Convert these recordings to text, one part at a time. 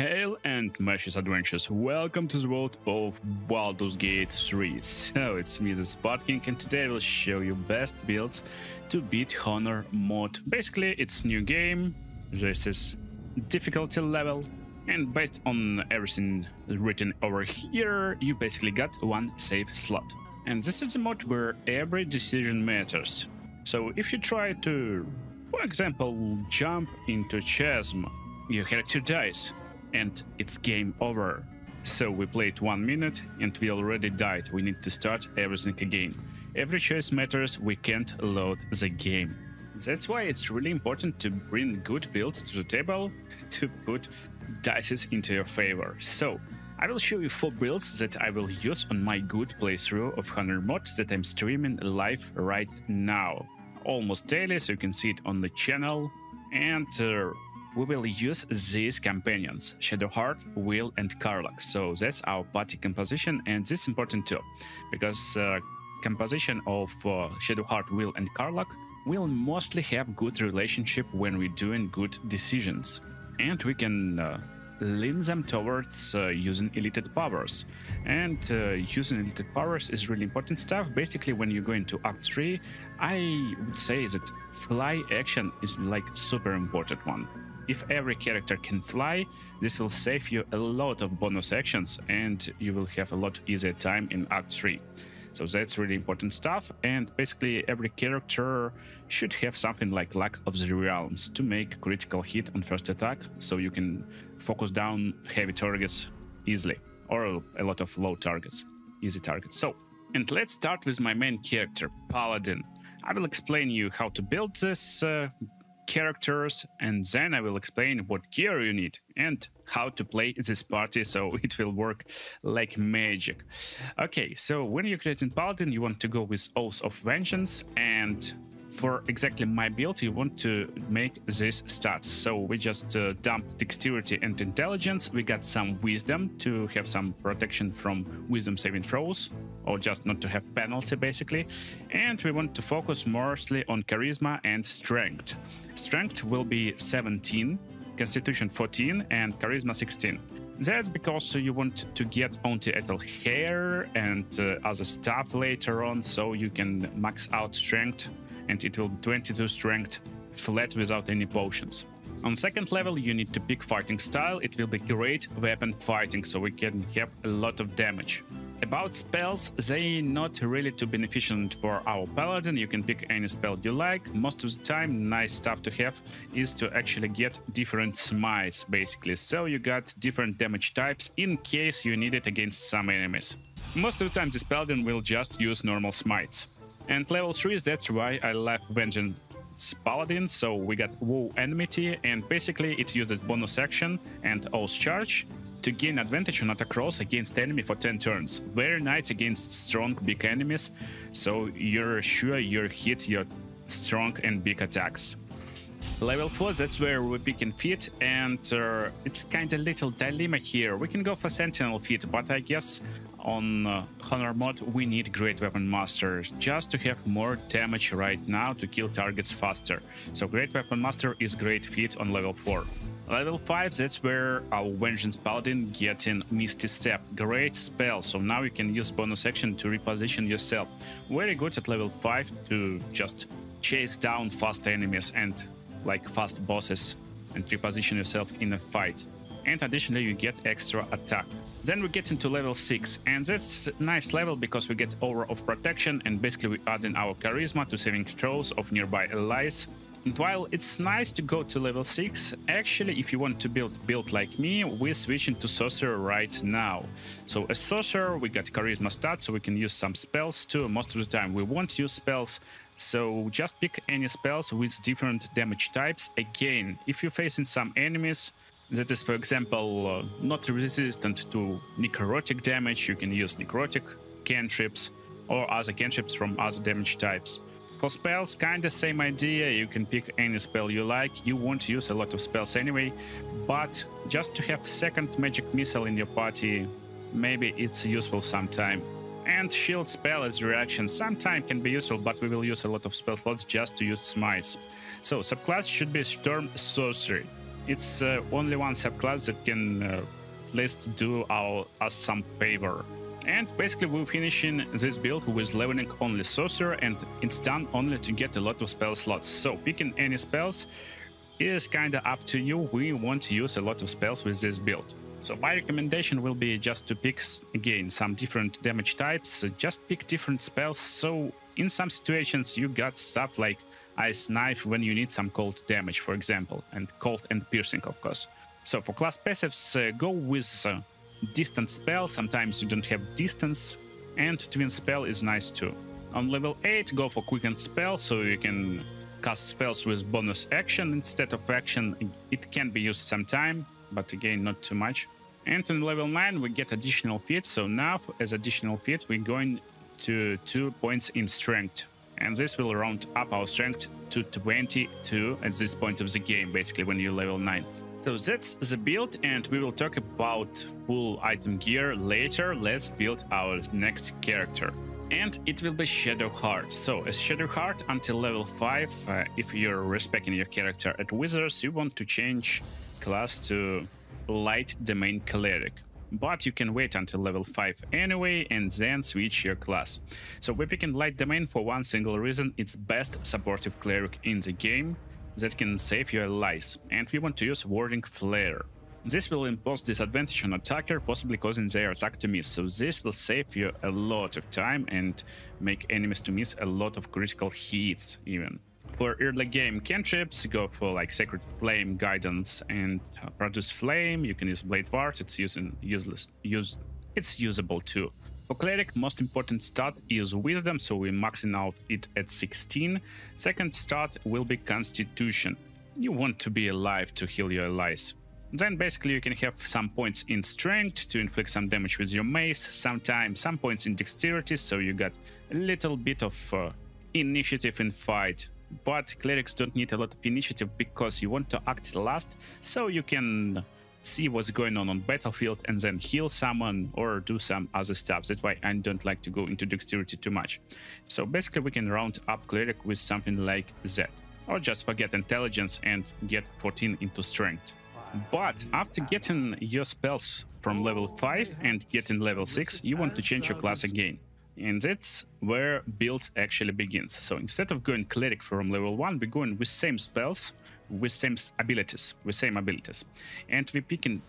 Hail and Mesh's Adventures, welcome to the world of Baldur's Gate 3. So it's me, the Spot King, and today I will show you best builds to beat Honour Mode. Basically, it's new game, this is difficulty level, and based on everything written over here, you basically got one save slot. And this is a mod where every decision matters. So if you try to, for example, jump into a chasm, your character dies. And it's game over. So we played 1 minute and we already died. We need to start everything again. Every choice matters, we can't load the game. That's why it's really important to bring good builds to the table to put dices into your favor. So I will show you 4 builds that I will use on my good playthrough of Honour Mode that I'm streaming live right now. Almost daily, so you can see it on the channel. And we will use these companions, shadowheart, wyll and karlach. So that's our party composition, and this is important too, because composition of shadowheart, wyll and karlach will mostly have good relationship when we're doing good decisions. And we can lean them towards using elite powers. And using elite powers is really important stuff. Basically, when you go into Act 3, I would say that fly action is like super important one. If every character can fly, this will save you a lot of bonus actions and you will have a lot easier time in Act 3. So that's really important stuff, and basically every character should have something like Luck of the Realms to make critical hit on first attack, so you can focus down heavy targets easily, or a lot of low targets, easy targets. So, and let's start with my main character, Paladin. I will explain you how to build this characters, and then I will explain what gear you need and how to play this party so it will work like magic. Okay, so when you're creating Paladin, you want to go with Oath of Vengeance, and for exactly my build, you want to make these stats. So we just dump Dexterity and Intelligence, we got some Wisdom to have some protection from Wisdom saving throws, or just not to have penalty basically, and we want to focus mostly on Charisma and Strength. Strength will be 17, Constitution 14 and Charisma 16. That's because you want to get anti-ethyl hair and other stuff later on, so you can max out Strength, and it will be 22 Strength flat without any potions. On second level, you need to pick fighting style. It will be great weapon fighting, so we can have a lot of damage. About spells, they not really too beneficial for our paladin. You can pick any spell you like. Most of the time, nice stuff to have is to actually get different smites, basically. So you got different damage types in case you need it against some enemies. Most of the time, this paladin will just use normal smites. And level 3, that's why I left Vengeance Paladin, so we got Woe Enmity, and basically it uses bonus action and Oath Charge to gain advantage on attack rolls against enemy for 10 turns. Very nice against strong big enemies, so you're sure you hit your strong and big attacks. Level 4, that's where we pick in feat, and it's kinda little dilemma here. We can go for Sentinel feat, but I guess on Honour Mode we need Great Weapon Master just to have more damage right now to kill targets faster. So Great Weapon Master is great feat on level 4. Level 5, that's where our Vengeance Paladin getting Misty Step. Great spell, so now you can use bonus action to reposition yourself. Very good at level 5 to just chase down fast enemies and like fast bosses and reposition yourself in a fight. And additionally you get extra attack. Then we get into level 6, and that's a nice level because we get Aura of Protection, and basically we add in our Charisma to saving throws of nearby allies. And while it's nice to go to level 6, actually if you want to build like me, we're switching to Sorcerer right now. So as Sorcerer we got Charisma stats, so we can use some spells too. Most of the time we won't use spells, so just pick any spells with different damage types. Again, if you're facing some enemies that is, for example, not resistant to necrotic damage, you can use necrotic cantrips or other cantrips from other damage types. For spells, kinda same idea, you can pick any spell you like. You won't use a lot of spells anyway, but just to have second magic missile in your party, maybe it's useful sometime. And shield spell as reaction sometimes can be useful, but we will use a lot of spell slots just to use smites. So subclass should be Storm Sorcery. It's only one subclass that can at least do us some favor. And basically we're finishing this build with leveling only sorcerer, and it's done only to get a lot of spell slots. So picking any spells is kinda up to you. We want to use a lot of spells with this build. So my recommendation will be just to pick, again, some different damage types, just pick different spells. So in some situations you got stuff like Ice Knife when you need some cold damage, for example, and cold and piercing, of course. So for class passives, go with distance spell. Sometimes you don't have distance, and twin spell is nice too. On level 8, go for quickened spell, so you can cast spells with bonus action instead of action. It can be used sometime, but again, not too much. And on level 9, we get additional feat. So now, as additional feat, we're going to 2 points in strength. And this will round up our strength to 22 at this point of the game, basically, when you level 9. So that's the build, and we will talk about full item gear later. Let's build our next character. And it will be Shadowheart. So as Shadowheart until level 5, if you're respecting your character at Wizards, you want to change class to Light Domain Cleric. But you can wait until level 5 anyway and then switch your class. So we're picking Light Domain for one single reason: it's best supportive cleric in the game that can save your allies, and we want to use Warding Flare. This will impose disadvantage on attacker, possibly causing their attack to miss, so this will save you a lot of time and make enemies to miss a lot of critical hits even. For early game cantrips, go for like Sacred Flame, Guidance, and Produce Flame. You can use Blade Ward, it's usable too. For Cleric, most important stat is Wisdom, so we're maxing out it at 16. Second stat will be Constitution. You want to be alive to heal your allies. Then basically you can have some points in Strength to inflict some damage with your mace, sometimes some points in Dexterity, so you got a little bit of initiative in fight. But Clerics don't need a lot of initiative because you want to act last, so you can see what's going on battlefield and then heal someone or do some other stuff. That's why I don't like to go into Dexterity too much. So basically we can round up Cleric with something like that, or just forget Intelligence and get 14 into Strength. But after getting your spells from level 5 and getting level 6, you want to change your class again. And that's where build actually begins. So instead of going Cleric from level 1, we're going with same spells, with same abilities. And we're picking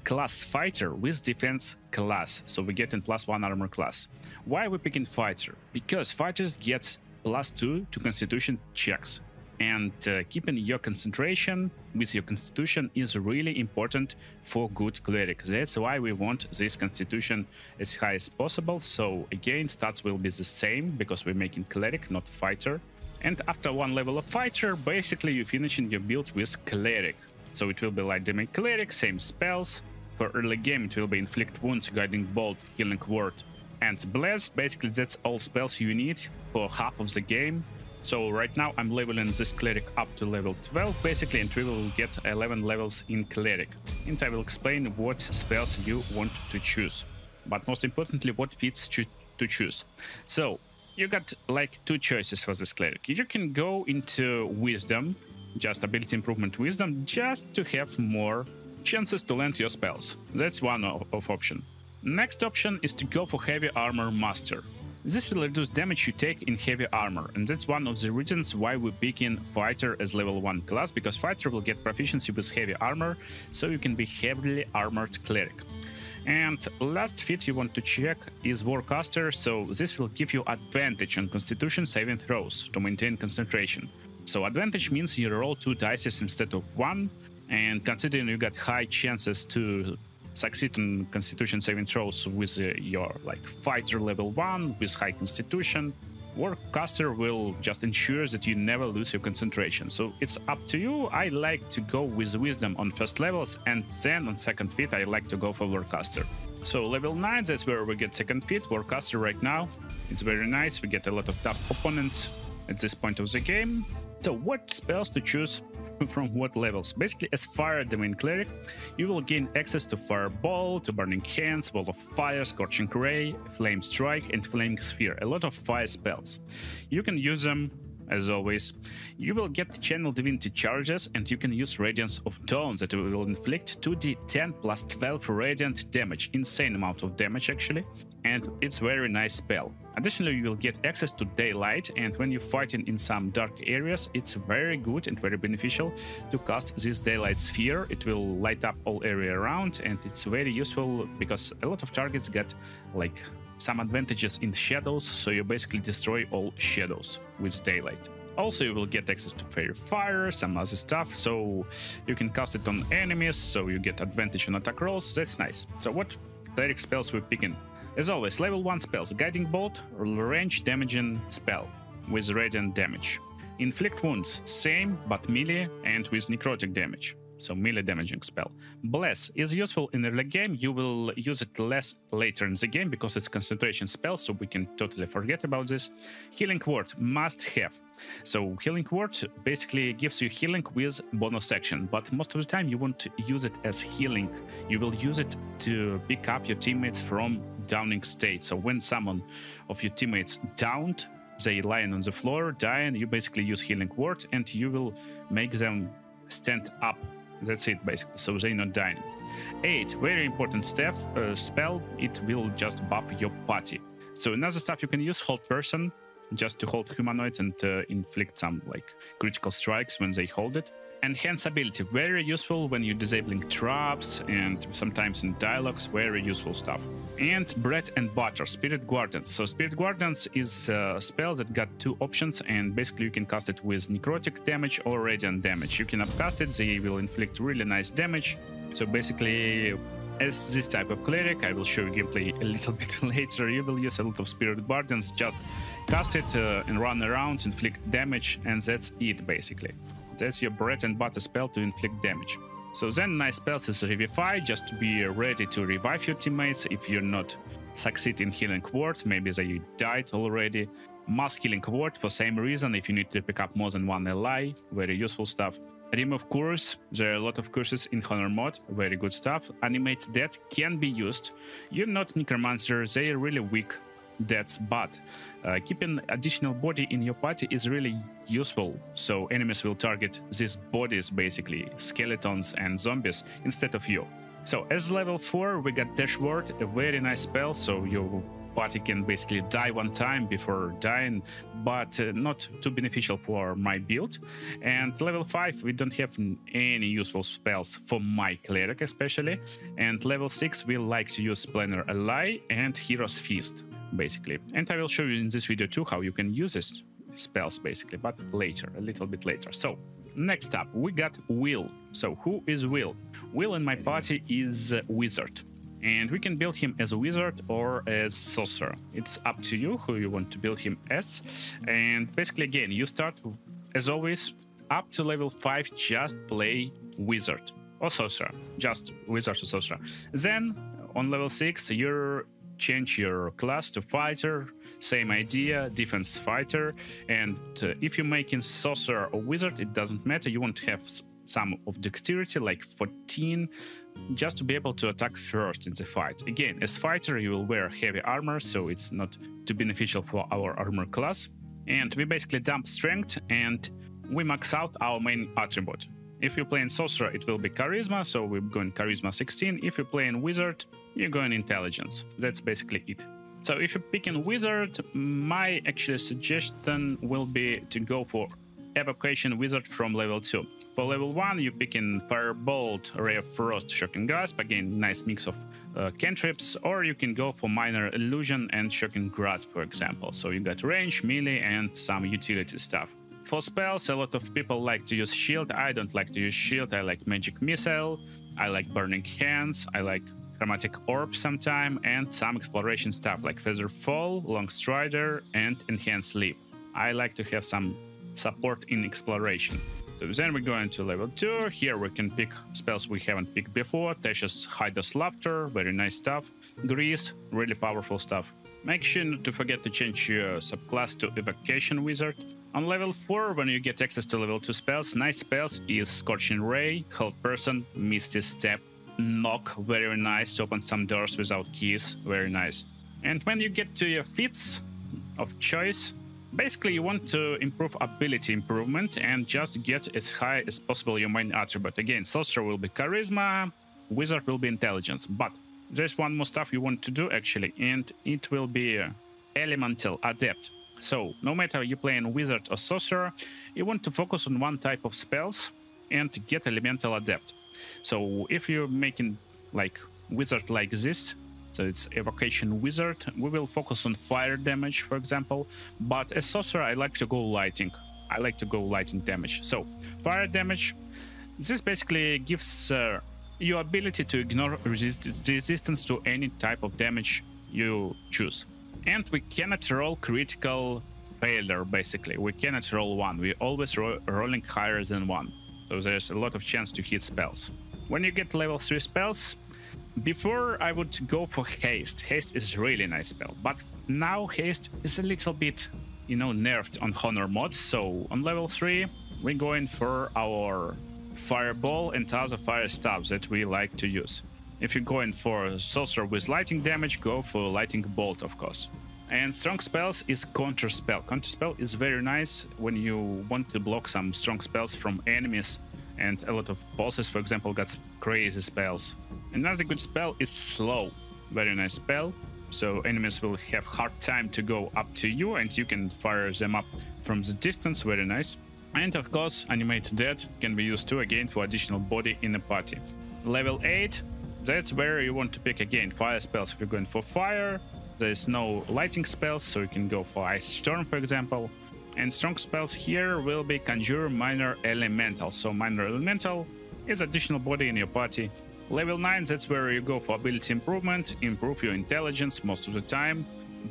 class Fighter with defense class. So we're getting +1 armor class. Why are we picking Fighter? Because fighters get +2 to Constitution checks. And keeping your concentration with your Constitution is really important for good Cleric. That's why we want this Constitution as high as possible. So again, stats will be the same because we're making Cleric, not Fighter. And after one level of Fighter, basically you're finishing your build with Cleric. So it will be like Domain Cleric, same spells. For early game it will be Inflict Wounds, Guiding Bolt, Healing Word, and Bless. Basically that's all spells you need for half of the game. So right now I'm leveling this Cleric up to level 12 basically, and we will get 11 levels in Cleric. And I will explain what spells you want to choose, but most importantly what feats to choose. So you got like 2 choices for this Cleric. You can go into Wisdom, just ability improvement Wisdom, just to have more chances to land your spells. That's one of option. Next option is to go for Heavy Armor Master. This will reduce damage you take in heavy armor, and that's one of the reasons why we're picking Fighter as level 1 class, because Fighter will get proficiency with heavy armor, so you can be heavily armored Cleric. And last feat you want to check is Warcaster, so this will give you advantage on Constitution saving throws to maintain concentration. So advantage means you roll 2 dice instead of 1, and considering you got high chances to succeed in Constitution saving throws with your like Fighter level 1 with high Constitution, Warcaster will just ensure that you never lose your concentration. So it's up to you. I like to go with Wisdom on first levels, and then on second feat I like to go for Warcaster. So level 9, that's where we get second feat, Warcaster right now. It's very nice, we get a lot of tough opponents at this point of the game. So what spells to choose from what levels? Basically, as Fire Domain Cleric, you will gain access to Fireball, to Burning Hands, Wall of Fire, Scorching Ray, Flame Strike, and Flaming Sphere. A lot of fire spells. You can use them as always. You will get Channel Divinity charges, and you can use Radiance of Dawn that will inflict 2d10 plus 12 radiant damage. Insane amount of damage, actually. And it's very nice spell. Additionally, you will get access to daylight, and when you're fighting in some dark areas, it's very good and very beneficial to cast this daylight sphere. It will light up all area around, and it's very useful because a lot of targets get like some advantages in shadows, so you basically destroy all shadows with daylight. Also, you will get access to Fairy Fire, some other stuff, so you can cast it on enemies, so you get advantage on attack rolls. That's nice. So what cleric spells we're picking? As always, level 1 spells, Guiding Bolt, range damaging spell with radiant damage. Inflict wounds, same but melee and with necrotic damage, so melee damaging spell. Bless is useful in early game, you will use it less later in the game because it's concentration spell, so we can totally forget about this. Healing Word, must have. So Healing Word basically gives you healing with bonus action, but most of the time you won't use it as healing, you will use it to pick up your teammates from downing state. So when someone of your teammates downed, they lying on the floor, dying, you basically use Healing Word and you will make them stand up. That's it, basically, so they're not dying. 8, very important spell, it will just buff your party. So another stuff you can use, Hold Person, just to hold humanoids and inflict some like critical strikes when they hold it. Enhance ability, very useful when you're disabling traps and sometimes in dialogues, very useful stuff. And Bread and Butter, Spirit Guardians. So Spirit Guardians is a spell that got 2 options, and basically you can cast it with necrotic damage or radiant damage. You can upcast it, they will inflict really nice damage. So basically, as this type of cleric, I will show you gameplay a little bit later, you will use a lot of Spirit Guardians, just cast it and run around, inflict damage, and that's it basically. That's your bread and butter spell to inflict damage. So then nice spells is Revivify, just to be ready to revive your teammates if you're not succeed in Healing Word, maybe they died already. Mass Healing Word for same reason, if you need to pick up more than one ally, very useful stuff. Remove Curse, there are a lot of curses in Honour Mode, very good stuff. Animate Death can be used. You're not Necromancer, they are really weak deaths, but keeping additional body in your party is really useful, so enemies will target these bodies, basically skeletons and zombies, instead of you. So as level 4 we got Dash Word, a very nice spell, so your party can basically die one time before dying, but not too beneficial for my build. And level 5 we don't have any useful spells for my cleric especially, and level 6 we like to use Planner Ally and Hero's Feast basically. And I will show you in this video too how you can use these spells basically, but later, a little bit later. So next up we got Wyll. So who is Wyll? Wyll in my party is a wizard, and we can build him as a wizard or as sorcerer. It's up to you who you want to build him as. And basically again, you start as always up to level 5, just play wizard or sorcerer, just wizard or sorcerer. Then on level 6 you change your class to fighter, same idea, defense fighter. And if you're making sorcerer or wizard, it doesn't matter, you want to have some of dexterity like 14, just to be able to attack first in the fight. Again, as fighter you will wear heavy armor, so it's not too beneficial for our armor class. And we basically dump strength and we max out our main attribute. If you're playing sorcerer, it will be charisma, so we're going charisma 16. If you're playing wizard, you're going intelligence. That's basically it. So if you're picking wizard, my actual suggestion will be to go for evocation wizard from level 2. For level 1 you're picking Firebolt, Ray of Frost, Shocking Grasp, again nice mix of cantrips, or you can go for Minor Illusion and Shocking Grasp for example. So you got range, melee and some utility stuff. For spells, a lot of people like to use shield. I don't like to use shield, I like magic missile, I like burning hands, I like chromatic orb sometime, and some exploration stuff like feather fall, long strider and enhanced leap. I like to have some support in exploration. So then we go into level 2. Here we can pick spells we haven't picked before. Tasha's Hyda's Laughter, very nice stuff. Grease, really powerful stuff. Make sure not to forget to change your subclass to Evocation Wizard. On level 4, when you get access to level 2 spells, nice spells is Scorching Ray, Hold Person, Misty Step, Knock, very nice to open some doors without keys, very nice. And when you get to your feats of choice, Basically, you want to improve ability improvement and just get as high as possible your main attribute. Again, sorcerer will be charisma, wizard will be intelligence, but there's one more stuff you want to do actually, and it will be elemental adept. So no matter you playing wizard or sorcerer, you want to focus on one type of spells and get elemental adept. So if you're making like wizard like this, so it's evocation wizard, we will focus on fire damage, for example. But as sorcerer, I like to go lighting. I like to go lighting damage. So fire damage, this basically gives your ability to ignore resistance to any type of damage you choose. And we cannot roll critical failure, basically. We cannot roll one. We always rolling higher than one. So there's a lot of chance to hit spells. When you get level 3 spells, before I would go for haste. Haste is really nice spell, but now haste is a little bit, you know, nerfed on Honour Mode. So on level 3, we're going for our fireball and other fire stabs that we like to use. If you're going for sorcerer with lighting damage, go for lightning bolt, of course. And strong spells is counter spell. Counter spell is very nice when you want to block some strong spells from enemies, and a lot of bosses, for example, got crazy spells. Another good spell is slow. Very nice spell. So enemies will have hard time to go up to you, and you can fire them up from the distance. Very nice. And of course, animate dead can be used too, again, for additional body in a party. Level 8, that's where you want to pick again fire spells. If you're going for fire, there's no lighting spells, so you can go for ice storm, for example. And strong spells here will be conjure minor elemental. So minor elemental is additional body in your party. Level 9, that's where you go for ability improvement, improve your intelligence most of the time.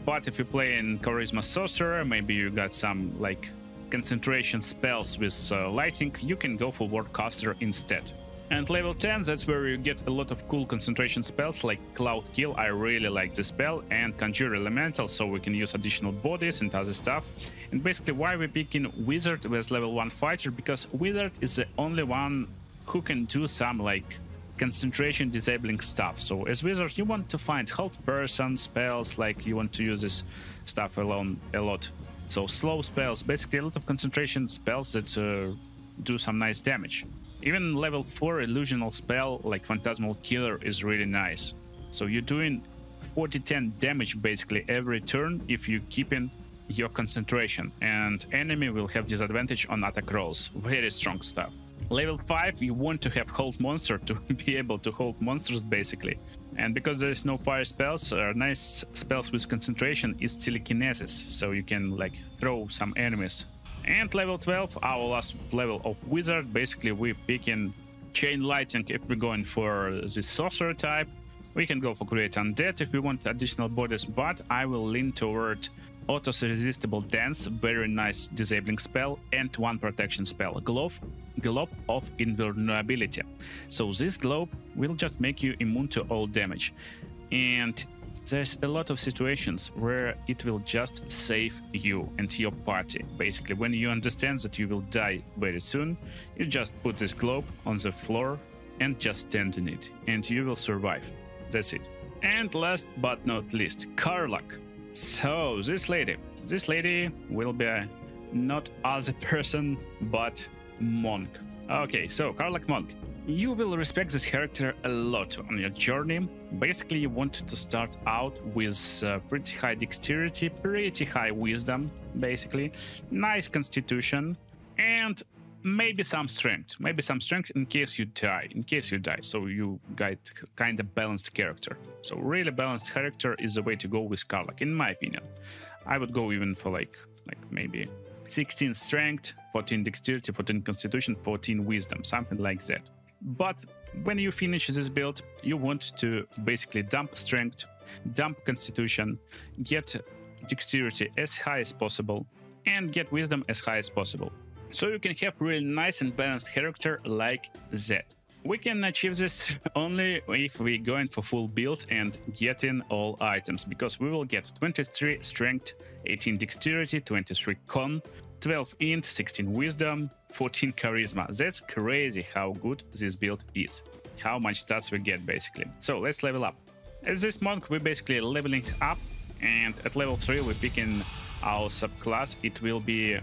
But if you play in charisma sorcerer, maybe you got some like concentration spells with lighting, you can go for wardcaster instead. And level 10, that's where you get a lot of cool concentration spells like Cloud Kill. I really like this spell, and Conjure Elemental, so we can use additional bodies and other stuff. And basically why we're picking Wizard with level 1 fighter, because Wizard is the only one who can do some like concentration disabling stuff. So as Wizard, you want to find hold person spells, like you want to use this stuff alone a lot. So slow spells, basically a lot of concentration spells that do some nice damage. Even level 4 illusional spell like Phantasmal Killer is really nice. So you're doing 40-10 damage basically every turn if you keep in your concentration, and enemy will have disadvantage on attack rolls. Very strong stuff. Level 5, you want to have hold monster to be able to hold monsters basically. And because there is no fire spells, nice spells with concentration is telekinesis, so you can like throw some enemies. And level 12, our last level of wizard, basically we're picking chain lighting if we're going for the sorcerer type. We can go for create undead if we want additional bodies, but I will lean toward Autos Irresistible Dance, very nice disabling spell, and one protection spell, Globe of Invulnerability. So this globe will just make you immune to all damage. And there's a lot of situations where it will just save you and your party. Basically, when you understand that you will die very soon, you just put this globe on the floor and just stand in it, and you will survive. That's it. And last but not least, karlach. So this lady will be not as a person, but monk. Okay, so karlach monk. You will respect this character a lot on your journey. Basically, you want to start out with pretty high dexterity, pretty high wisdom, basically, nice constitution, and maybe some strength. Maybe some strength in case you die. So you got kind of balanced character. So really balanced character is the way to go with karlach, in my opinion. I would go even for like maybe 16 strength, 14 dexterity, 14 constitution, 14 wisdom, something like that. But when you finish this build, you want to basically dump strength, dump constitution, get dexterity as high as possible, and get wisdom as high as possible. So you can have really nice and balanced character like that. We can achieve this only if we're going for full build and getting all items, because we will get 23 strength, 18 dexterity, 23 con, 12 int, 16 wisdom, 14 charisma. That's crazy how good this build is. How much stats we get basically. So let's level up. As this monk, we're basically leveling up, and at level 3 we're picking our subclass, it will be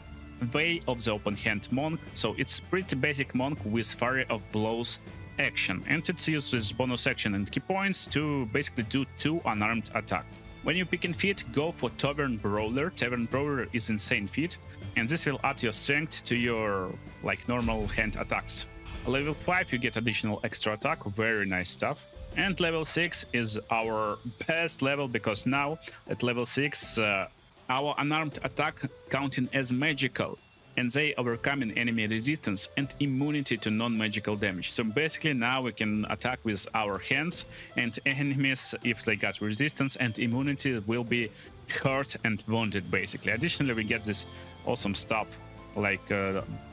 Way of the Open Hand Monk. So it's pretty basic monk with Flurry of Blows action, and it uses bonus action and key points to basically do 2 unarmed attack. When you pick in feat, go for Tavern Brawler. Tavern Brawler is insane feat, and this will add your strength to your like normal hand attacks. Level 5 you get additional extra attack, very nice stuff. And level 6 is our best level, because now at level 6 our unarmed attack counting as magical, and they overcoming enemy resistance and immunity to non-magical damage. So basically now we can attack with our hands, and enemies, if they got resistance and immunity, will be hurt and wounded basically. Additionally, we get this awesome stuff like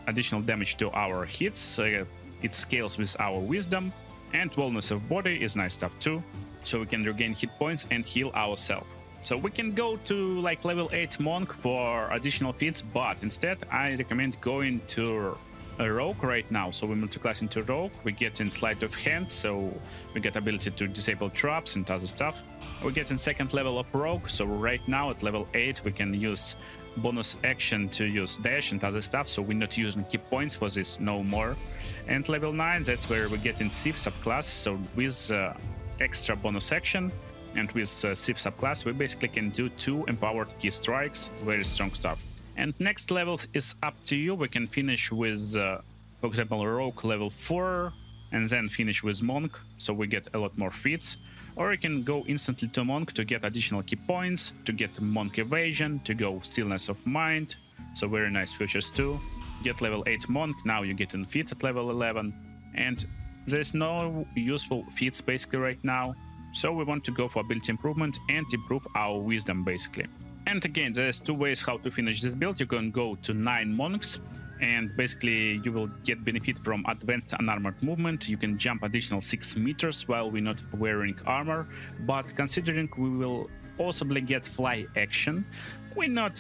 additional damage to our hits. It scales with our wisdom, and wellness of body is nice stuff too, so we can regain hit points and heal ourselves. So we can go to like level 8 monk for additional feats, but instead I recommend going to a rogue right now. So we multi-class into rogue, we get in sleight of hand, so we get ability to disable traps and other stuff. We get in second level of rogue, so right now at level 8 we can use bonus action to use dash and other stuff, so we're not using key points for this no more. And level 9, that's where we get in Thief subclass, so with extra bonus action and with Thief subclass we basically can do 2 empowered key strikes, very strong stuff. And next levels is up to you. We can finish with for example rogue level 4 and then finish with monk, so we get a lot more feats. Or you can go instantly to monk to get additional key points, to get monk evasion, to go stillness of mind, so very nice features too. Get level 8 monk, now you get in feats at level 11, and there's no useful feats basically right now, so we want to go for ability improvement and improve our wisdom basically. And again, there's 2 ways how to finish this build. You can go to 9 monks, and basically you will get benefit from advanced unarmored movement. You can jump additional 6 meters while we're not wearing armor, but considering we will possibly get fly action, we're not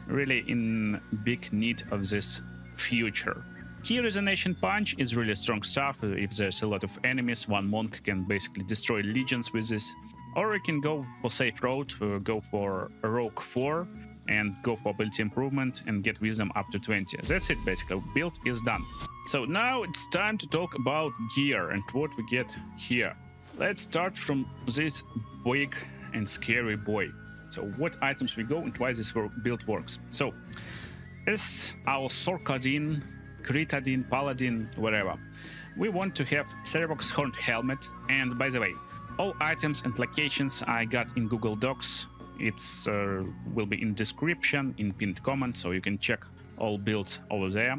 really in big need of this future. Key Resonation Punch is really strong stuff. If there's a lot of enemies, 1 monk can basically destroy legions with this. Or you can go for safe road, go for rogue 4 and go for ability improvement and get wisdom up to 20. That's it basically, build is done. So now it's time to talk about gear and what we get here. Let's start from this big and scary boy. So what items we go and why this build works. So as our Sorkadin, Critadin, Paladin, whatever, we want to have Cerevox Horned Helmet. And by the way, all items and locations I got in Google Docs. It's will be in description, in pinned comment, so you can check all builds over there.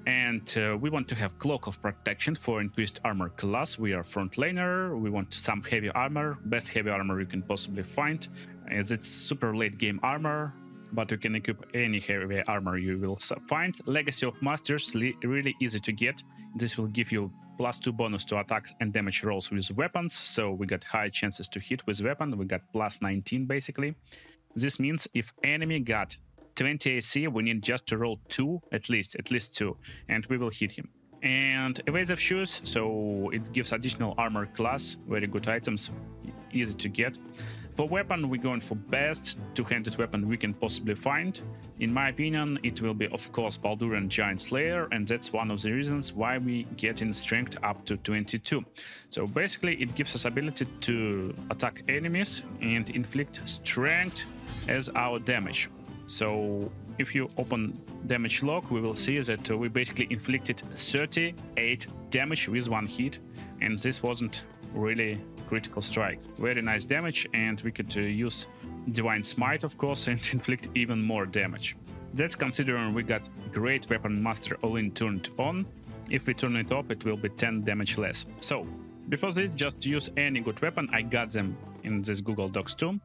And we want to have Cloak of Protection for increased armor class. We are front laner, we want some heavy armor, best heavy armor you can possibly find, as it's super late game armor, but you can equip any heavy armor you will find. Legacy of Masters, really easy to get. This will give you +2 bonus to attacks and damage rolls with weapons, so we got high chances to hit with weapon. We got +19 basically. This means if enemy got 20 AC, we need just to roll 2, at least 2, and we will hit him. And evasive shoes, so it gives additional armor class, very good items, easy to get. For weapon, we're going for best two-handed weapon we can possibly find. In my opinion, it will be, of course, Baldur and Giant Slayer, and that's one of the reasons why we get in strength up to 22. So basically, it gives us ability to attack enemies and inflict strength as our damage. So if you open damage log, we will see that we basically inflicted 38 damage with 1 hit, and this wasn't really critical strike. Very nice damage, and we could use Divine Smite, of course, and inflict even more damage. That's considering we got Great Weapon Master all-in turned on. If we turn it off, it will be 10 damage less. So before this, just use any good weapon. I got them in this Google Docs too.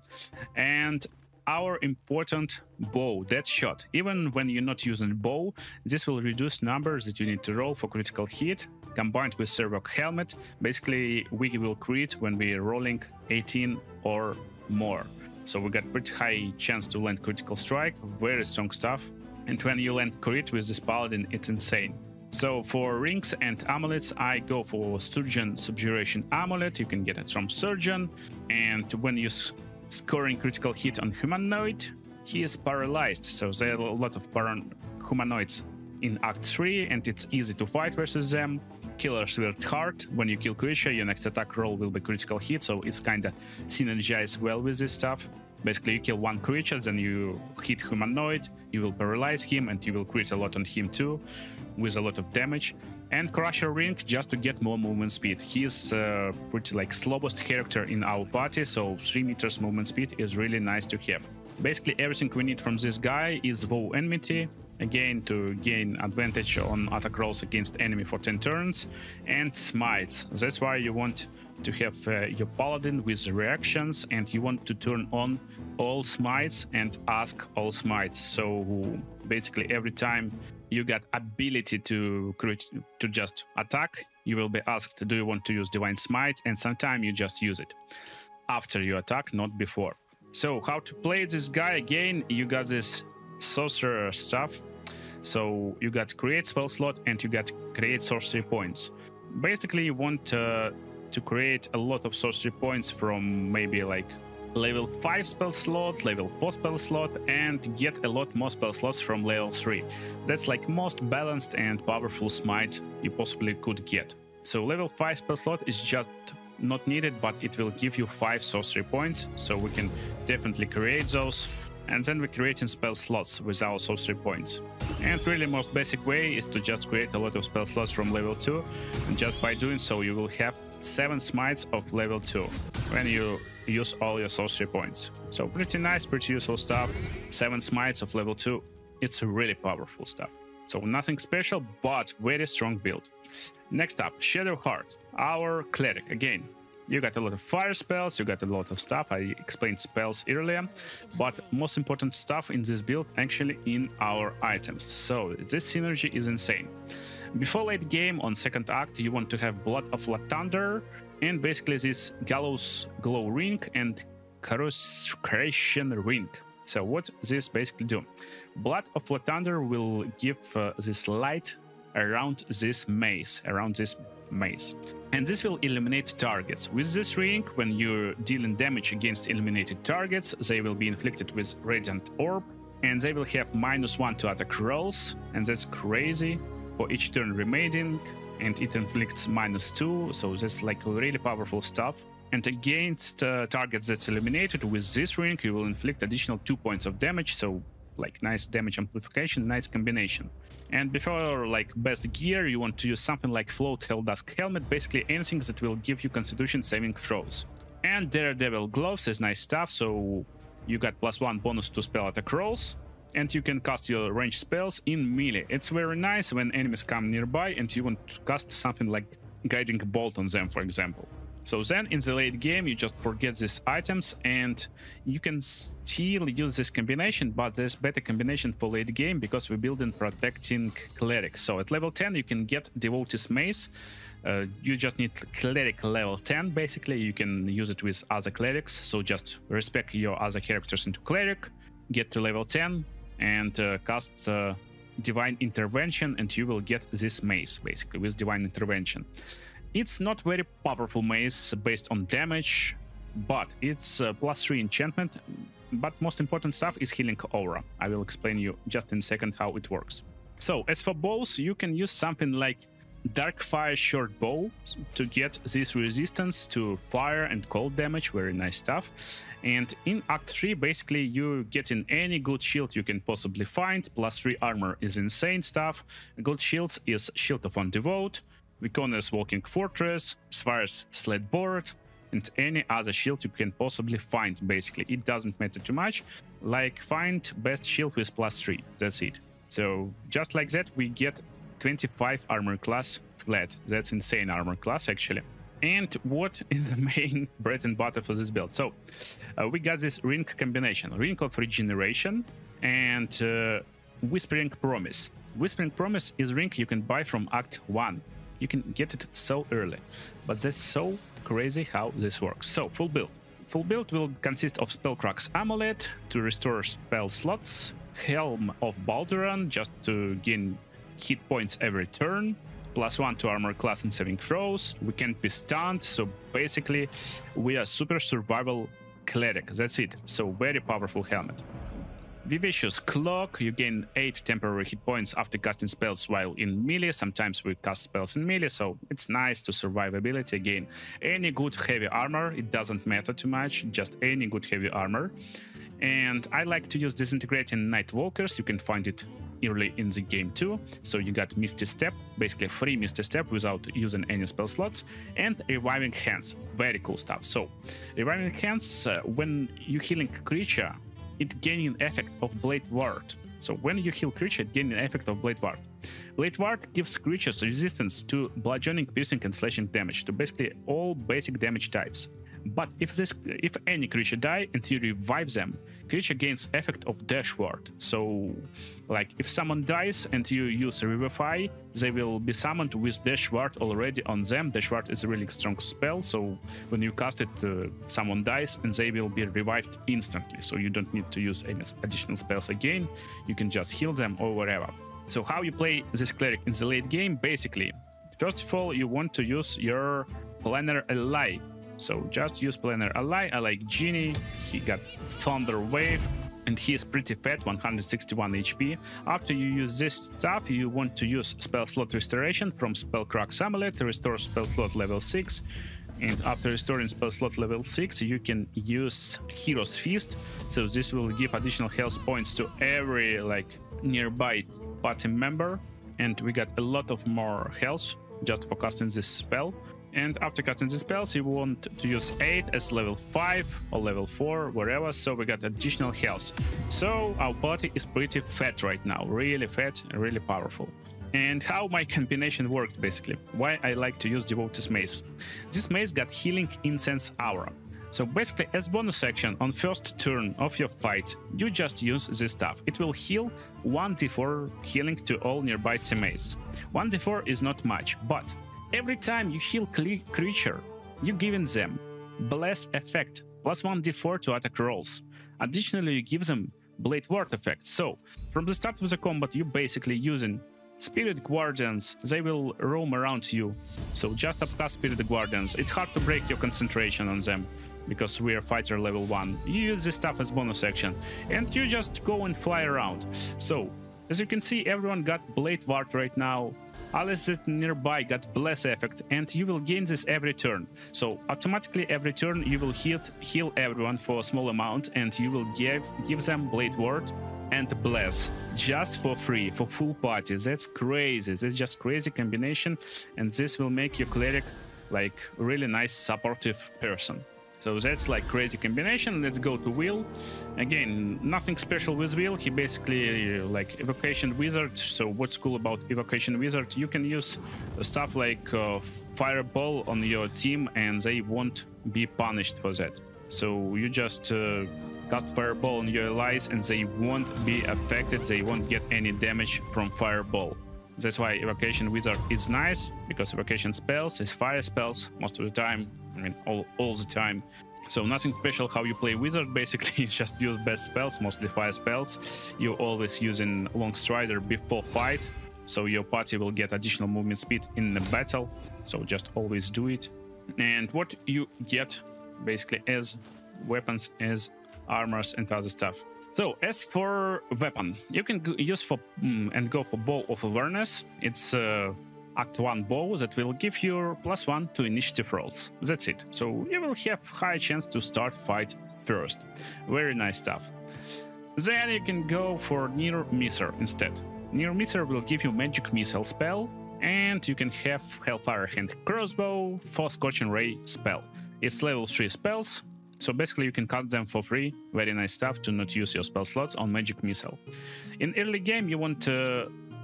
And our important bow, that shot. Even when you're not using bow, this will reduce numbers that you need to roll for critical hit. Combined with Cerevox Helmet, basically we will crit when we're rolling 18 or more. So we got pretty high chance to land critical strike, very strong stuff. And when you land crit with this Paladin, it's insane. So for rings and amulets, I go for Sturgeon Subjuration Amulet. You can get it from Surgeon. And when you scoring critical hit on humanoid, he is paralyzed, so there are a lot of humanoids in Act 3, and it's easy to fight versus them. Killers work hard. When you kill creature, your next attack roll will be critical hit, so it's kinda synergized well with this stuff. Basically, you kill one creature, then you hit humanoid, you will paralyze him, and you will crit a lot on him too, with a lot of damage. And Crusher Ring just to get more movement speed. He's pretty like slowest character in our party, so 3 meters movement speed is really nice to have. Basically, everything we need from this guy is Vow Enmity, again to gain advantage on attack rolls against enemy for 10 turns, and Smites. That's why you want to have your Paladin with reactions, and you want to turn on all Smites and ask all Smites. So basically every time you got ability to just attack, you will be asked, do you want to use Divine Smite? And sometimes you just use it after you attack, not before. So how to play this guy? Again, you got this sorcerer stuff. So you got create spell slot and you got create sorcery points. Basically, you want to create a lot of sorcery points from maybe like level 5 spell slot, level 4 spell slot, and get a lot more spell slots from level 3. That's like most balanced and powerful smite you possibly could get. So level 5 spell slot is just not needed, but it will give you 5 sorcery points, so we can definitely create those. And then we're creating spell slots with our sorcery points. And really most basic way is to just create a lot of spell slots from level 2, and just by doing so you will have 7 smites of level 2 when you use all your sorcery points. So pretty nice, pretty useful stuff. 7 smites of level 2. It's really powerful stuff. So nothing special, but very strong build. Next up, Shadowheart, our cleric. Again, you got a lot of fire spells, you got a lot of stuff. I explained spells earlier, but most important stuff in this build actually in our items. So this synergy is insane. Before late game on second act, you want to have Blood of Lathander, and basically this Gallows Glow Ring and Consecration Ring. So what this basically do? Blood of Lathander will give this light around this maze, and this will eliminate targets. With this ring, when you're dealing damage against eliminated targets, they will be inflicted with Radiant Orb, and they will have -1 to attack rolls, and that's crazy, for each turn remaining, and it inflicts -2, so that's like really powerful stuff. And against targets that's eliminated with this ring, you will inflict additional 2 points of damage, so like nice damage amplification, nice combination. And before like best gear, you want to use something like Float Helldusk Helmet, basically anything that will give you Constitution saving throws. And Daredevil Gloves is nice stuff, so you got +1 bonus to spell attack rolls, and you can cast your ranged spells in melee. It's very nice when enemies come nearby and you want to cast something like Guiding Bolt on them, for example. So then in the late game, you just forget these items and you can still use this combination, but there's better combination for late game because we're building Protecting Cleric. So at level 10, you can get Devotee's Mace. You just need Cleric level 10, basically. You can use it with other clerics, so just respec your other characters into Cleric, get to level 10, and cast Divine Intervention, and you will get this mace, basically, with Divine Intervention. It's not very powerful mace based on damage, but it's +3 enchantment. But most important stuff is Healing Aura. I will explain you just in a second how it works. So as for bows, you can use something like Darkfire Short Bow to get this resistance to fire and cold damage, very nice stuff. And in Act 3, basically, you're getting any good shield you can possibly find. +3 armor is insane stuff. Good shields is Shield of Undevote, Vicona's Walking Fortress, Sphire's Sled Board, and any other shield you can possibly find, basically. It doesn't matter too much. Like, find best shield with +3. That's it. So, just like that, we get 25 armor class flat. That's insane armor class, actually. And what is the main bread and butter for this build? So, we got this ring combination. Ring of Regeneration and Whispering Promise. Whispering Promise is ring you can buy from Act 1. You can get it so early, but that's so crazy how this works. So, full build. Full build will consist of Spellcrack's Amulet to restore spell slots, Helm of Baldur just to gain hit points every turn, +1 to armor class and saving throws. We can't be stunned, so basically we are super survival cleric. That's it. So very powerful helmet. Vivacious Cloak, you gain 8 temporary hit points after casting spells while in melee. Sometimes we cast spells in melee, so it's nice to survivability again. Any good heavy armor, it doesn't matter too much, just any good heavy armor. And I like to use Disintegrating Nightwalkers, you can find it early in the game too. So you got Misty Step, basically free Misty Step without using any spell slots, and Reviving Hands, very cool stuff. So Reviving Hands, when you healing creature, it gaining effect of Blade Ward. So when you heal creature, it gaining effect of Blade Ward. Blade Ward gives creatures resistance to bludgeoning, piercing, and slashing damage, to basically all basic damage types. But if any creature die and you revive them, creature gains effect of Dash Ward. So, like, if someone dies and you use Revivify, they will be summoned with Dash Ward already on them. Dash Ward is a really strong spell, so when you cast it, someone dies and they will be revived instantly. So you don't need to use any additional spells again. You can just heal them or whatever. So how you play this cleric in the late game? Basically, first of all, you want to use your Planner Ally. So just use Planner Ally. I like Genie, he got Thunder Wave, and he is pretty fat, 161 HP. After you use this stuff, you want to use Spell Slot Restoration from Spellcraft's Amulet to restore Spell Slot level 6. And after restoring Spell Slot level 6, you can use Hero's Feast. So this will give additional health points to every nearby party member. And we got a lot of more health just for casting this spell. And after casting the spells, you want to use 8 as level 5 or level 4, wherever, so we got additional health. So our party is pretty fat right now, really fat, really powerful. And how my combination worked, basically, why I like to use Devotee's Mace. This mace got Healing Incense Aura. So basically, as bonus action on first turn of your fight, you just use this stuff. It will heal 1d4 healing to all nearby teammates. 1d4 is not much, but every time you heal creature, you giving them Bless effect, plus 1d4 to attack rolls. Additionally, you give them Blade Ward effect. So, from the start of the combat, you basically using Spirit Guardians. They will roam around you. So just upcast Spirit Guardians. It's hard to break your concentration on them, because we are fighter level 1. You use this stuff as bonus action, and you just go and fly around. So, as you can see, everyone got Blade Ward right now. Alice that nearby got Bless effect, and you will gain this every turn. So automatically every turn you will heal everyone for a small amount, and you will give them Blade Ward and Bless just for free, for full party. That's crazy. That's just crazy combination, and this will make your cleric like really nice supportive person. So that's like crazy combination. Let's go to Wyll. Again, nothing special with Wyll. He basically like Evocation Wizard. So what's cool about Evocation Wizard? You can use stuff like Fireball on your team and they won't be punished for that. So you just cast Fireball on your allies and they won't be affected. They won't get any damage from Fireball. That's why Evocation Wizard is nice, because Evocation spells is fire spells most of the time. I mean, all the time. So nothing special how you play Wizard, basically. You just use best spells, mostly fire spells. You always using Long Strider before fight, so your party will get additional movement speed in the battle. So just always do it. And what you get basically as weapons, as armors and other stuff. So as for weapon, you can use for and go for Bow of Awareness. It's Act 1 bow that will give you +1 to initiative rolls. That's it. So you will have high chance to start fight first. Very nice stuff. Then you can go for Near Misser instead. Near Misser will give you Magic Missile spell, and you can have Hellfire Hand Crossbow for Scorching Ray spell. It's level 3 spells, so basically you can cut them for free. Very nice stuff to not use your spell slots on Magic Missile. In early game you want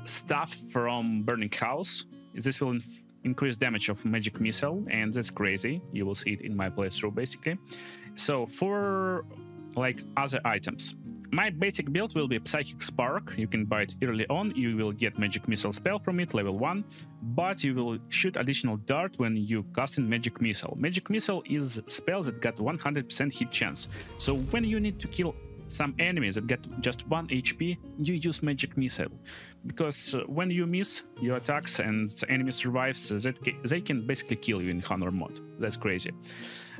stuff from Burning House. This will increase damage of Magic Missile, and that's crazy. You will see it in my playthrough, basically. So for like other items, my basic build will be Psychic Spark. You can buy it early on. You will get Magic Missile spell from it, level 1, but you will shoot additional dart when you cast in Magic Missile. Magic Missile is a spell that got 100% hit chance. So when you need to kill some enemies that get just 1 HP, you use Magic Missile. Because when you miss your attacks and the enemy survives, they can basically kill you in Honour Mode. That's crazy.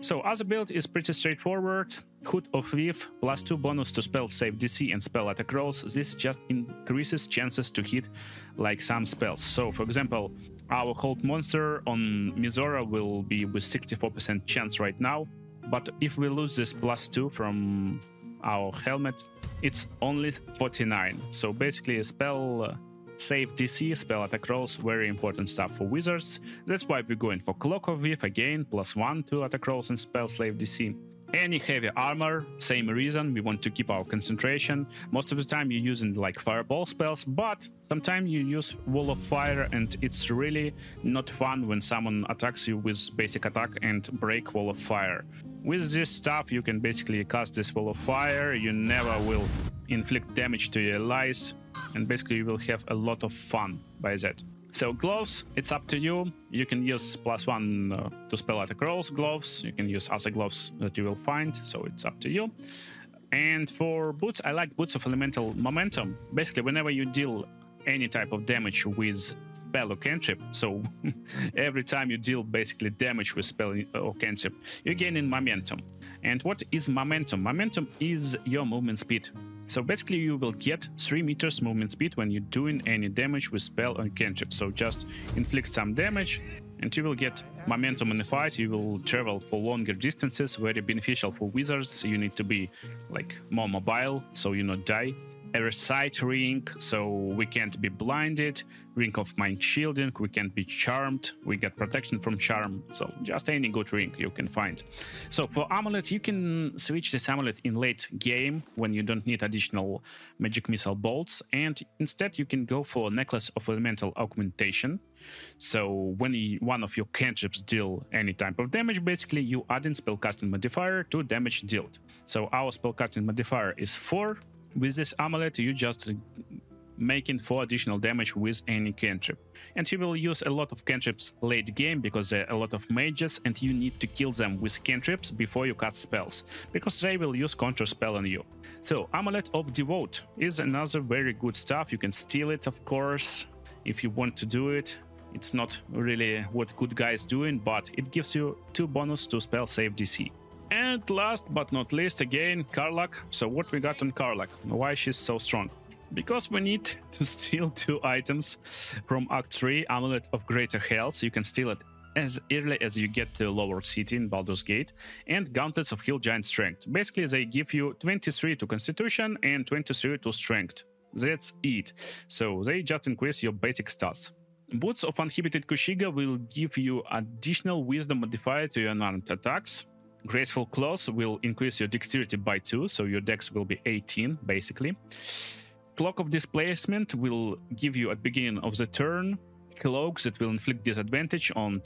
So other build is pretty straightforward. Hood of Weave, +2 bonus to spell save DC and spell attack rolls. This just increases chances to hit like some spells. So for example, our hold monster on Mizora will be with 64% chance right now. But if we lose this +2 from our helmet, it's only 49. So basically a spell save DC, spell attack rolls, very important stuff for wizards. That's why we're going for Cloak of Weave again, +1 to attack rolls and spell save DC. Any heavy armor, same reason, we want to keep our concentration. Most of the time you're using like fireball spells, but sometimes you use wall of fire, and it's really not fun when someone attacks you with basic attack and break wall of fire. With this stuff you can basically cast this wall of fire, you never will inflict damage to your allies, and basically you will have a lot of fun by that. So gloves, it's up to you. You can use +1 to spell attack rolls gloves. You can use other gloves that you will find, so it's up to you. And for boots, I like boots of elemental momentum. Basically, whenever you deal any type of damage with spell or cantrip, so every time you deal basically damage with spell or cantrip, you gain in momentum. And what is momentum? Momentum is your movement speed. So basically you will get 3 meters movement speed when you're doing any damage with spell or cantrip. So just inflict some damage and you will get momentum in the fight. You will travel for longer distances, very beneficial for wizards. You need to be like more mobile so you not die. A recite ring, so we can't be blinded. Ring of mind shielding, we can't be charmed. We get protection from charm, so just any good ring you can find. So for amulet, you can switch this amulet in late game when you don't need additional magic missile bolts, and instead you can go for necklace of elemental augmentation. So when one of your cantrips deal any type of damage, basically you add in spellcasting modifier to damage dealt. So our spellcasting modifier is 4. With this amulet, you just making 4 additional damage with any cantrip. And you will use a lot of cantrips late game because there are a lot of mages and you need to kill them with cantrips before you cast spells, because they will use counter spell on you. So Amulet of Devote is another very good stuff. You can steal it, of course, if you want to do it. It's not really what good guys doing, but it gives you 2 bonus to spell save DC. And last but not least, again, karlach. So what we got on karlach? Why she's so strong? Because we need to steal 2 items from Act 3, Amulet of Greater Health. You can steal it as early as you get to Lower City in Baldur's Gate, and Gauntlets of Hill Giant Strength. Basically, they give you 23 to Constitution and 23 to Strength. That's it. So they just increase your basic stats. Boots of Uninhibited Kushiga will give you additional Wisdom modifier to your unarmed attacks. Graceful Claws will increase your dexterity by 2, so your dex will be 18, basically. Cloak of Displacement will give you at beginning of the turn cloaks that will inflict disadvantage on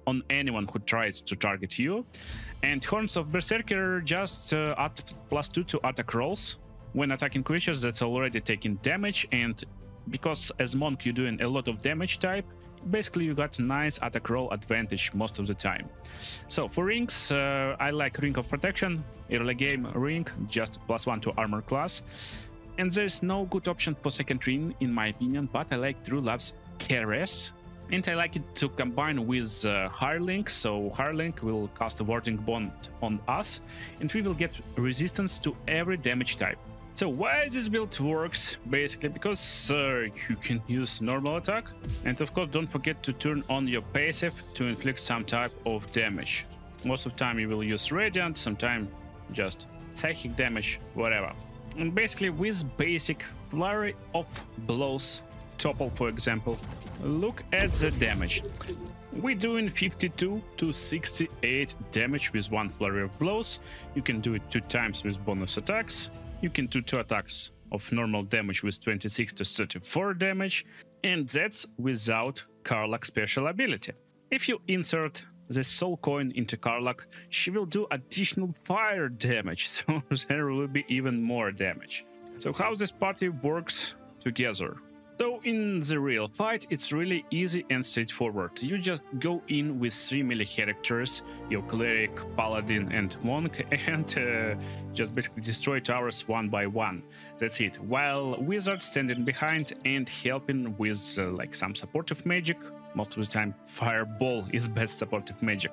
on anyone who tries to target you. And Horns of Berserker just add +2 to attack rolls when attacking creatures that's already taking damage, and because as monk you're doing a lot of damage type, basically you got nice attack roll advantage most of the time. So for rings, I like Ring of Protection, early game ring, just +1 to armor class. And there's no good option for second ring in my opinion, but I like True Love's Caress. And I like it to combine with Hirelink, so Hirelink will cast a Warding Bond on us, and we will get resistance to every damage type. So why this build works? Basically because you can use normal attack, and of course don't forget to turn on your passive to inflict some type of damage. Most of the time you will use Radiant, sometimes just psychic damage, whatever. And basically with basic Flurry of Blows, Topple for example, look at the damage. We're doing 52 to 68 damage with 1 Flurry of Blows. You can do it 2 times with bonus attacks. You can do 2 attacks of normal damage with 26 to 34 damage, and that's without Karlach special ability. If you insert the soul coin into Karlach, she will do additional fire damage, so there will be even more damage. So how this party works together? So in the real fight, it's really easy and straightforward. You just go in with 3 melee characters, your cleric, paladin and monk, and just basically destroy towers one by one. That's it. While wizards standing behind and helping with like some supportive magic. Most of the time fireball is best supportive magic.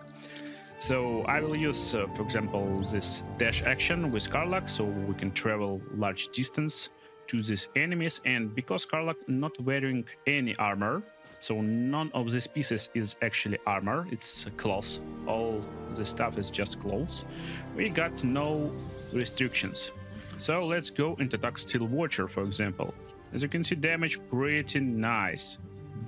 So I will use, for example, this dash action with karlach, so we can travel large distance to these enemies. And because karlach not wearing any armor, so none of these pieces is actually armor, it's clothes. All the stuff is just clothes. We got no restrictions. So let's go and attack Steel Watcher, for example. As you can see, damage pretty nice.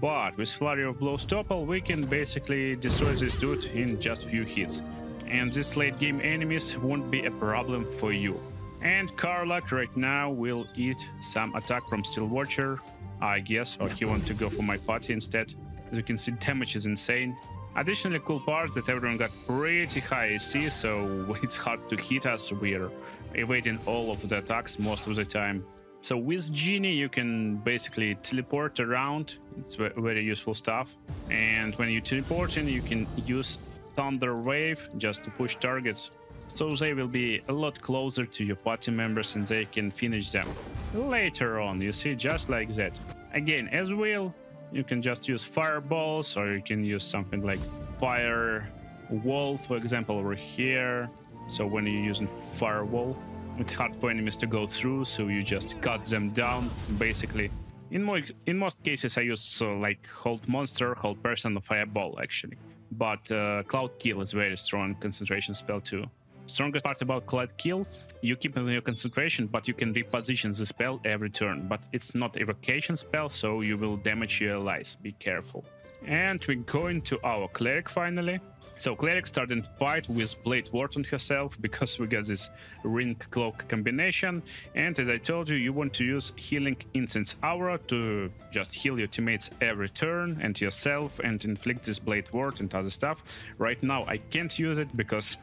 But with Flurry of Blows Topple, we can basically destroy this dude in just few hits. And these late game enemies won't be a problem for you. And karlach right now will eat some attack from Steel Watcher, I guess, or he wants to go for my party instead. As you can see, damage is insane. Additionally, cool part that everyone got pretty high AC, so it's hard to hit us. We're evading all of the attacks most of the time. So with Genie, you can basically teleport around. It's very useful stuff. And when you teleport in, you can use Thunder Wave just to push targets. So they will be a lot closer to your party members and they can finish them later on, you see, just like that. Again, as well, you can just use fireballs, or you can use something like fire wall, for example, over here. So when you're using firewall, it's hard for enemies to go through, so you just cut them down, basically. In most cases, I use like hold monster, hold person, fireball, actually. But Cloud Kill is very strong concentration spell too. Strongest part about Cloud Kill, you keep in your concentration, but you can reposition the spell every turn. But it's not evocation spell, so you will damage your allies. Be careful. And we're going to our Cleric finally. So Cleric started fight with Blade Ward on herself because we got this Ring Cloak combination. And as I told you, you want to use Healing Incense Aura to just heal your teammates every turn and yourself and inflict this Blade Ward and other stuff. Right now I can't use it because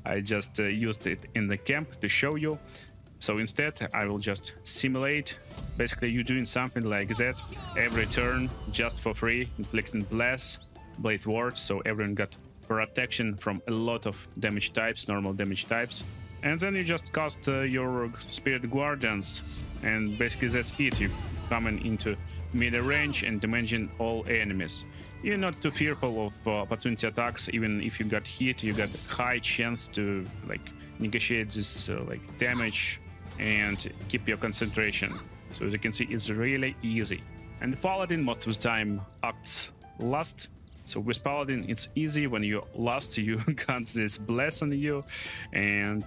I just used it in the camp to show you. So instead I will just simulate. Basically you're doing something like that every turn just for free, inflicting Bless, Blade Ward, so everyone got protection from a lot of damage types, normal damage types. And then you just cast your Spirit Guardians, and basically that's it. You coming into mid range and damaging all enemies. You're not too fearful of opportunity attacks. Even if you got hit, you got high chance to like negotiate this like damage and keep your concentration. So as you can see, it's really easy. And the Paladin most of the time acts last. So with Paladin, it's easy. When you last, you got this bless on you, and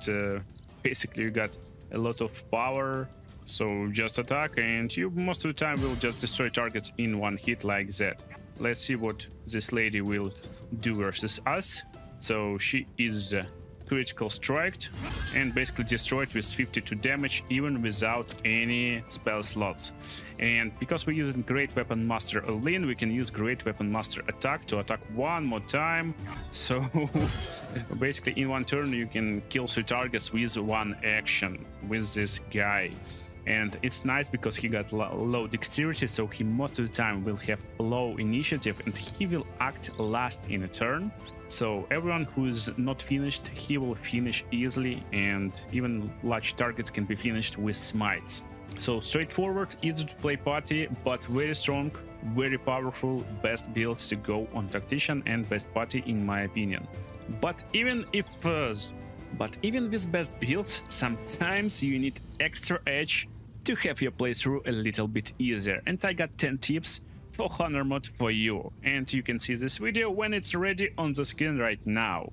basically you got a lot of power. So just attack, and you most of the time will just destroy targets in one hit like that. Let's see what this lady will do versus us. So she is critical striked and basically destroyed with 52 damage even without any spell slots. And because we're using Great Weapon Master Alin, we can use Great Weapon Master Attack to attack one more time. So basically in one turn you can kill 3 targets with one action with this guy. And it's nice because he got low dexterity, so he most of the time will have low initiative and he will act last in a turn. So everyone who is not finished, he will finish easily, and even large targets can be finished with smites. So straightforward, easy to play party, but very strong, very powerful, best builds to go on Tactician and best party in my opinion. But even with best builds, sometimes you need extra edge to have your playthrough a little bit easier. And I got 10 tips for Honour Mode for you, and you can see this video when it's ready on the screen right now.